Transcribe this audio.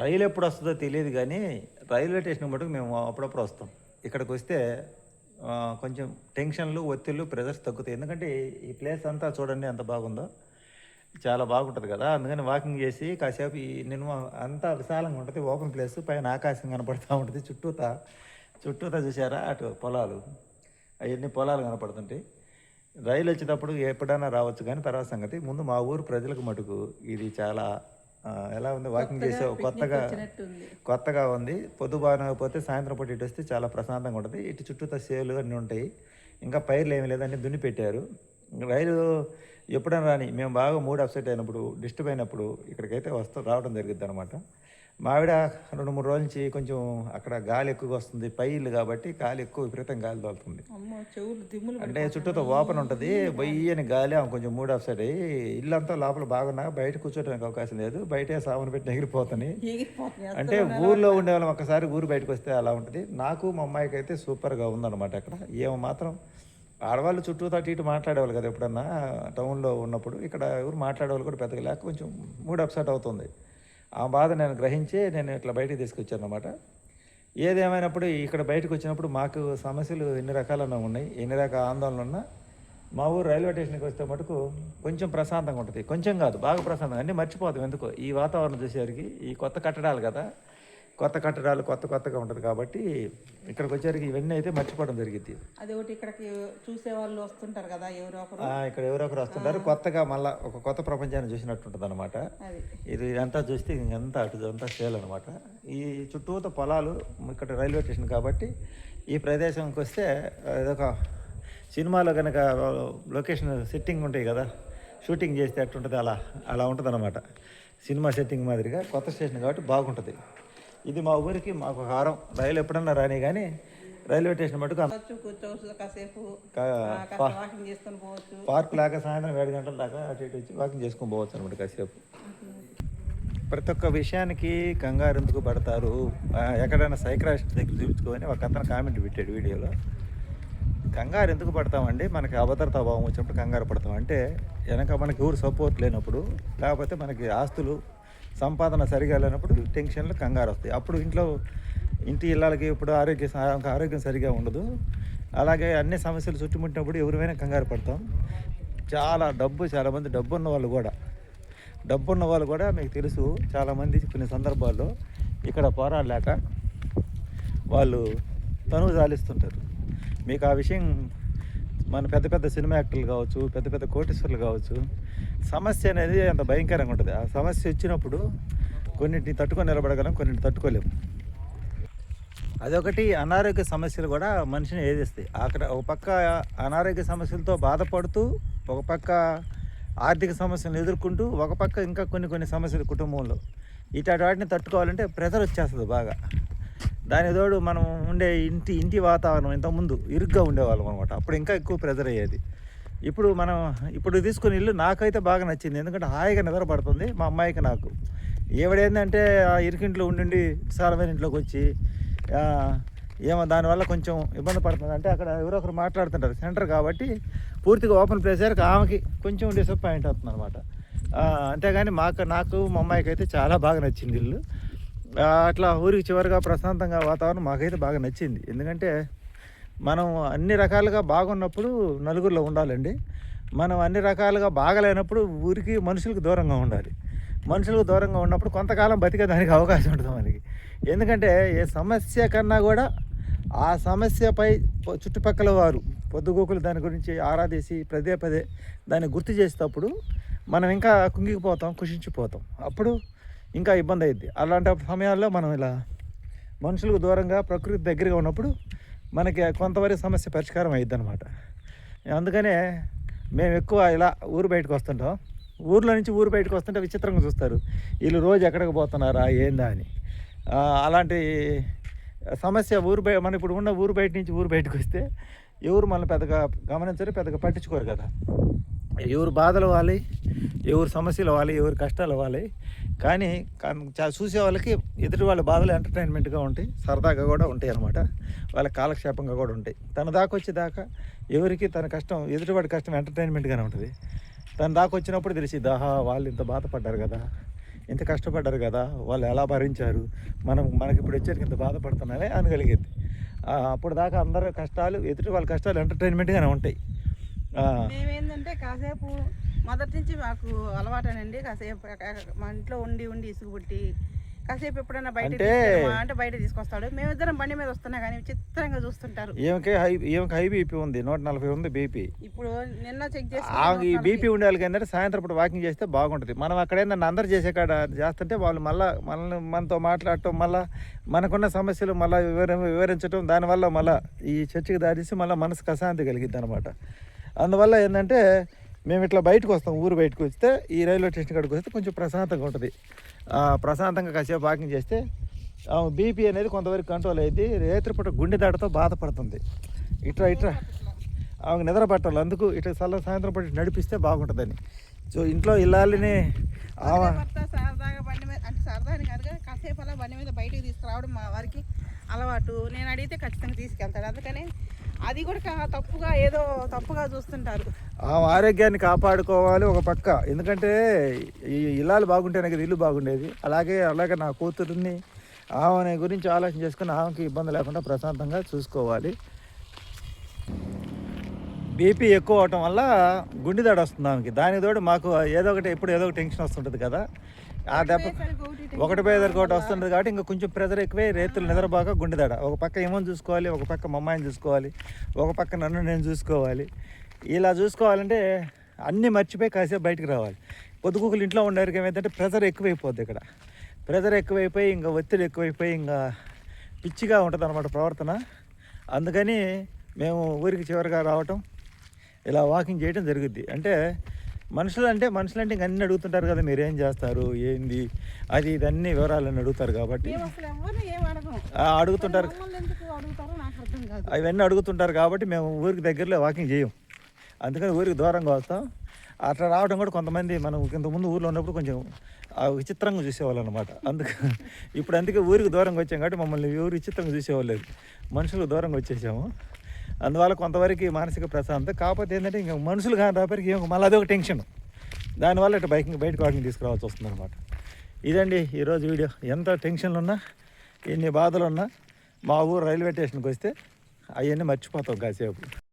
రైలు ఎప్పుడు వస్తుందో తెలియదు కానీ రైల్వే స్టేషన్ మటుకు మేము అప్పుడప్పుడు వస్తాం. ఇక్కడికి వస్తే కొంచెం టెన్షన్లు, ఒత్తిళ్ళు, ప్రెజర్స్ తగ్గుతాయి. ఎందుకంటే ఈ ప్లేస్ అంతా చూడండి ఎంత బాగుందో. చాలా బాగుంటుంది కదా, అందుకని వాకింగ్ చేసి కాసేపు నేను అంతా విశాలంగా ఉంటుంది. ఓపెన్ ప్లేస్, పైన ఆకాశం కనపడుతూ ఉంటుంది. చుట్టూతా చూసారా, అటు పొలాలు, అవన్నీ పొలాలు కనపడుతుంటాయి. రైలు వచ్చేటప్పుడు ఎప్పుడైనా రావచ్చు కానీ తర్వాత సంగతి. ముందు మా ఊరు ప్రజలకు మటుకు ఇది చాలా ఎలా ఉంది, వాకింగ్ చేసే కొత్తగా ఉంది. పొద్దుబానకపోతే సాయంత్రం పూట ఇటు వస్తే చాలా ప్రశాంతంగా ఉంటుంది. ఇటు చుట్టూతో సేలు అన్నీ ఉంటాయి. ఇంకా పైర్లు ఏమి లేదని దున్ని పెట్టారు. రైలు ఎప్పుడైనా రాని మేము బాగా మూడ్ అప్సెట్ అయినప్పుడు, డిస్టర్బ్ అయినప్పుడు ఇక్కడికైతే రావడం జరుగుద్ది అనమాట. మా ఆవిడ 2-3 రోజుల నుంచి కొంచెం అక్కడ గాలి ఎక్కువగా వస్తుంది, పైర్లు కాబట్టి గాలి ఎక్కువ, విపరీతం గాలి తోలుతుంది. అంటే చుట్టూతో ఓపెన్ ఉంటుంది, బొయ్యని గాలి. కొంచెం మూడ్ అప్సెట్ అయ్యి ఇల్లంతా లోపల బాగున్నా బయట కూర్చోడానికి అవకాశం లేదు. బయటే సామాను పెట్టి ఎగిరిపోతాయి. అంటే ఊర్లో ఉండేవాళ్ళం ఒక్కసారి ఊరు బయటకు వస్తే అలా ఉంటుంది. నాకు మా అమ్మాయికి అయితే సూపర్గా ఉందన్నమాట. అక్కడ ఏమో మాత్రం ఆడవాళ్ళు చుట్టూతో ఇటు మాట్లాడేవాళ్ళు కదా ఎప్పుడన్నా టౌన్లో ఉన్నప్పుడు. ఇక్కడ ఎవరు మాట్లాడేవాళ్ళు కూడా పెద్దగా లేక కొంచెం మూడ్ అప్సెట్ అవుతుంది. ఆ బాధ నేను గ్రహించి నేను ఇట్లా బయటికి తీసుకొచ్చాను అనమాట. ఏదేమైనప్పుడు ఇక్కడ బయటకు వచ్చినప్పుడు మాకు సమస్యలు ఎన్ని రకాలన్నా ఉన్నాయి, ఎన్ని రకాల ఆందోళన ఉన్నా మా ఊరు రైల్వే స్టేషన్కి వస్తే మటుకు కొంచెం ప్రశాంతంగా ఉంటుంది. కొంచెం కాదు, బాగా ప్రశాంతంగా, అన్నీ మర్చిపోతాం. ఎందుకో ఈ వాతావరణం చూసేసరికి, ఈ కొత్త కట్టడాలు కదా, కొత్తగా ఉంటుంది కాబట్టి ఇక్కడికి వచ్చేసరికి ఇవన్నీ అయితే మర్చిపోవడం జరిగింది. అది ఒకటి ఇక్కడికి చూసే వాళ్ళు వస్తుంటారు కదా, ఇక్కడ ఎవరో ఒకరు వస్తుంటారు. కొత్తగా మళ్ళీ ఒక కొత్త ప్రపంచాన్ని చూసినట్టు ఉంటుంది అనమాట. ఇది అంతా చూస్తే ఇంకంతా అటుదంతా సేల్ అనమాట. ఈ చుట్టూతో పొలాలు, ఇక్కడ రైల్వే స్టేషన్ కాబట్టి ఈ ప్రదేశంకి వస్తే ఇదొక సినిమాలో కనుక లొకేషన్ సెట్టింగ్ ఉంటాయి కదా, షూటింగ్ చేస్తే అట్టుంటుంది, అలా ఉంటుంది అనమాట. సినిమా సెట్టింగ్ మాదిరిగా కొత్త స్టేషన్ కాబట్టి బాగుంటుంది. ఇది మా ఊరికి మాకు హారం. రైలు ఎప్పుడన్నా రాని కానీ రైల్వే స్టేషన్ మటుకు పార్క్ లాగా సాయంత్రం 7 గంటల దాకా అటు ఇటు వచ్చి వాకింగ్ చేసుకొని పోవచ్చు అనమాట కాసేపు. ప్రతి ఒక్క విషయానికి కంగారు ఎందుకు పడతారు, ఎక్కడైనా సైక్రాటిస్ట్ దగ్గర చూపించుకొని ఒక అతను కామెంట్ పెట్టాడు వీడియోలో. కంగారు ఎందుకు పడతామండి, మనకి అభద్రతా భావం వచ్చినప్పుడు కంగారు పడతాం. అంటే వెనక మనకి ఎవరు సపోర్ట్ లేనప్పుడు, లేకపోతే మనకి ఆస్తులు సంపాదన సరిగా లేనప్పుడు టెన్షన్లు, కంగారు వస్తాయి. అప్పుడు ఇంటి ఇళ్ళకి ఇప్పుడు ఆరోగ్యం సరిగా ఉండదు. అలాగే అన్ని సమస్యలు చుట్టుముట్టినప్పుడు ఎవరైనా కంగారు పడతాం. చాలామంది డబ్బు ఉన్న వాళ్ళు కూడా మీకు తెలుసు, చాలామంది కొన్ని సందర్భాల్లో ఇక్కడ పోరాడలేక వాళ్ళు తనువు జాలిస్తుంటారు. మీకు ఆ విషయం మన పెద్ద సినిమా యాక్టర్లు కావచ్చు, పెద్ద కోటీశ్వర్లు కావచ్చు, సమస్య అనేది అంత భయంకరంగా ఉంటుంది. ఆ సమస్య వచ్చినప్పుడు కొన్నింటిని తట్టుకొని నిలబడగలం, కొన్నింటిని తట్టుకోలేము. అదొకటి. అనారోగ్య సమస్యలు కూడా మనిషిని ఏదిస్తాయి. అక్కడ ఒక పక్క అనారోగ్య సమస్యలతో బాధపడుతూ, ఒక పక్క ఆర్థిక సమస్యలను ఎదుర్కొంటూ, ఒక పక్క ఇంకా కొన్ని సమస్యలు కుటుంబంలో, ఇట్లాంటి వాటిని తట్టుకోవాలంటే ప్రెజర్ వచ్చేస్తుంది బాగా. దాని తోడు మనం ఉండే ఇంటి వాతావరణం ఇంతకుముందు ఇరుగ్గా ఉండేవాళ్ళం అనమాట. అప్పుడు ఇంకా ఎక్కువ ప్రెజర్ అయ్యేది. ఇప్పుడు తీసుకుని ఇల్లు నాకైతే బాగా నచ్చింది. ఎందుకంటే హాయిగా నిద్రపడుతుంది మా అమ్మాయికి, నాకు. ఏమిడేందంటే ఆ ఇరుకింట్లో ఉండి విశాలమైన ఇంట్లోకి వచ్చి దానివల్ల కొంచెం ఇబ్బంది పడుతుంది. అంటే అక్కడ ఎవరో ఒకరు మాట్లాడుతుంటారు, సెంటర్ కాబట్టి పూర్తిగా ఓపెన్ ప్లేస్ అయ్యాక ఆమెకి కొంచెం డిసప్పాయింట్ అవుతుంది అనమాట. అంతేగాని నాకు మా అమ్మాయికి అయితే చాలా బాగా నచ్చింది ఇల్లు. అట్లా ఊరికి చివరిగా ప్రశాంతంగా వాతావరణం మాకైతే బాగా నచ్చింది. ఎందుకంటే మనం అన్ని రకాలుగా బాగున్నప్పుడు నలుగురిలో ఉండాలండి. మనం అన్ని రకాలుగా బాగలేనప్పుడు మనుషులకు దూరంగా ఉండాలి. మనుషులకు దూరంగా ఉన్నప్పుడు కొంతకాలం బతికేదానికి అవకాశం ఉంటుంది మనకి. ఎందుకంటే ఏ సమస్య కన్నా కూడా ఆ సమస్యపై చుట్టుపక్కల వారు పొద్దుగోకులు దాని గురించి ఆరాధేసి పదే దాన్ని గుర్తు చేసేటప్పుడు మనం ఇంకా కుంగిపోతాం, కుషించిపోతాం. అప్పుడు ఇంకా ఇబ్బంది అయ్యిద్ది. అలాంటి సమయాల్లో మనం ఇలా మనుషులకు దూరంగా, ప్రకృతి దగ్గరగా ఉన్నప్పుడు మనకి కొంతవరకు సమస్య పరిష్కారం అయ్యిద్ది అనమాట. అందుకనే మేము ఎక్కువ ఇలా ఊరు బయటకు వస్తుంటాం. ఊర్లో నుంచి ఊరు బయటకు వస్తుంటే విచిత్రంగా చూస్తారు, వీళ్ళు రోజు ఎక్కడికి పోతున్నారా ఏందా అని. అలాంటి సమస్య మన ఇప్పుడు ఉన్న ఊరు బయట నుంచి ఊరు బయటకు వస్తే ఎవరు మనల్ని పెద్దగా గమనించరు, పెద్దగా పట్టించుకోరు కదా. ఎవరు బాధలు వాలి, ఎవరు సమస్యలు వాలి, ఎవరు కష్టాలు వాలి. కానీ చూసే వాళ్ళకి ఎదుటి వాళ్ళ బాధలు ఎంటర్టైన్మెంట్గా ఉంటాయి, సరదాగా కూడా ఉంటాయి అన్నమాట. వాళ్ళ కాలక్షేపంగా కూడా ఉంటాయి. తన దాకా వచ్చేదాకా ఎవరికి తన కష్టం, ఎదుటివాడి కష్టం ఎంటర్టైన్మెంట్గానే ఉంటుంది. తన దాకా వచ్చినప్పుడు తెలిసిద్ది, ఆహా వాళ్ళు ఇంత బాధపడ్డారు కదా, ఇంత కష్టపడ్డారు కదా, వాళ్ళు ఎలా భరించారు, మనకి ఇప్పుడు వచ్చేసరికి ఇంత బాధపడుతున్నామే అనగలిగింది. అప్పుడు దాకా అందరూ కష్టాలు, ఎదుటి వాళ్ళ కష్టాలు ఎంటర్టైన్మెంట్గానే ఉంటాయి. మేమేంటంటే కాసేపు మొదటి నుంచి మాకు అలవాటేనండి. కాసేపు మా ఇంట్లో ఉండి ఇసుగు పుట్టి కాసేపు ఎప్పుడైనా అంటే బయట తీసుకొస్తాడు. మేమిద్దరం బండి మీద వస్తున్నా కానీ విచిత్రంగా చూస్తుంటారు. ఏమికి హై బీపీ ఉంది, 140 ఉంది బీపీ. ఇప్పుడు నిన్న చెక్ చేసి ఈ బీపీ ఉండే వాళ్ళకి ఏంటంటే సాయంత్రం పూట వాకింగ్ చేస్తే బాగుంటుంది. మనం అక్కడ ఏంటంటే అందరు చేసే కాడ చేస్తుంటే వాళ్ళు మనతో మాట్లాడటం, మళ్ళీ మనకున్న సమస్యలు మళ్ళీ వివరించడం, దానివల్ల మళ్ళీ ఈ చర్చకి దారిసి మళ్ళీ మనసుకు అశాంతి కలిగిద్ది అనమాట. అందువల్ల ఏంటంటే మేము ఇట్లా బయటకు వస్తాం, ఊరు బయటకు వస్తే ఈ రైల్వే స్టేషన్ కాడికి వస్తే కొంచెం ప్రశాంతంగా ఉంటుంది. ప్రశాంతంగా కాసేపు వాకింగ్ చేస్తే బీపీ అనేది కొంతవరకు కంట్రోల్ అయ్యింది. రేత్రిపూట గుండె దాడితో బాధపడుతుంది. ఇట్లా ఆమెకు నిద్ర పట్టాలి, అందుకు ఇట్లా సాయంత్రం పూట నడిపిస్తే బాగుంటుందని. సో ఇంట్లో ఇల్లాలని సరదాగా బండి మీద, అంటే సరదాని కాదుగా, కాసేపు అలా బండి మీద బయటికి తీసుకురావడం మా వారికి అలవాటు. నేను అడిగితే ఖచ్చితంగా తీసుకెళ్తాడు. అందుకని అది కూడా తప్పుగా చూస్తుంటారు. ఆరోగ్యాన్ని కాపాడుకోవాలి ఒక పక్క, ఎందుకంటే ఈ ఇల్లాలు బాగుంటేనే కదా ఇల్లు బాగుండేది. అలాగే నా కూతురుని ఆమె గురించి ఆలోచన చేసుకుని ఆమెకి ఇబ్బంది లేకుండా ప్రశాంతంగా చూసుకోవాలి. బీపీ ఎక్కువ అవటం వల్ల గుండె దడ వస్తుంది ఆమెకి. దానికి తోడు మాకు ఏదో ఒక టెన్షన్ వస్తుంటుంది కదా, ఆ దెబ్బ ఒకటి వస్తుంటుంది కాబట్టి ఇంకా కొంచెం ప్రెజర్ ఎక్కువే, రేతులు నిద్రబాగా గుండెదడ. ఒక పక్క ఏమని చూసుకోవాలి, ఒక పక్క మా అమ్మాయిని చూసుకోవాలి, ఒక పక్క నేను చూసుకోవాలి. ఇలా చూసుకోవాలంటే అన్నీ మర్చిపోయి కాసేపు బయటకు రావాలి. పొద్దుకూకులు ఇంట్లో ఉండేవారికి ఏమైందంటే ప్రెజర్ ఎక్కువైపోద్ది. ఇక్కడ ప్రెజర్ ఎక్కువైపోయి ఇంకా ఒత్తిడి ఎక్కువైపోయి ఇంకా పిచ్చిగా ఉంటుంది అన్నమాట ప్రవర్తన. అందుకని మేము ఊరికి చివరిగా రావటం, ఇలా వాకింగ్ చేయడం జరుగుద్ది. అంటే మనుషులు అంటే ఇంక అన్నీ అడుగుతుంటారు కదా, మీరు ఏం చేస్తారు, ఏంది అది ఇది అన్ని వివరాలన్నీ అడుగుతారు కాబట్టి అడుగుతుంటారు. అవన్నీ అడుగుతుంటారు కాబట్టి మేము ఊరికి దగ్గరలో వాకింగ్ చేయం. అందుకని ఊరికి దూరంగా వస్తాం. అట్లా రావడం కూడా కొంతమంది మనం ఇంతకుముందు ఊర్లో ఉన్నప్పుడు కొంచెం విచిత్రంగా చూసేవాళ్ళు అనమాట. అందుకే ఊరికి దూరంగా వచ్చాం కాబట్టి మమ్మల్ని ఊరు విచిత్రంగా చూసేవాళ్ళు లేదు, మనుషులకు దూరంగా వచ్చేసాము. అందువల్ల కొంతవరకు మానసిక ప్రశాంతత. కాకపోతే ఏంటంటే ఇంకా మనుషులు కానీ రాపరికి మళ్ళీ అదొక టెన్షన్. దానివల్ల ఇట్లా బయటకు వాకింగ్ తీసుకురావాల్సి వస్తుంది అనమాట. ఇదండి ఈరోజు వీడియో. ఎంత టెన్షన్లు ఉన్నా, ఎన్ని బాధలు ఉన్నా మా ఊరు రైల్వే స్టేషన్కి వస్తే అవన్నీ మర్చిపోతాం కాసేపు.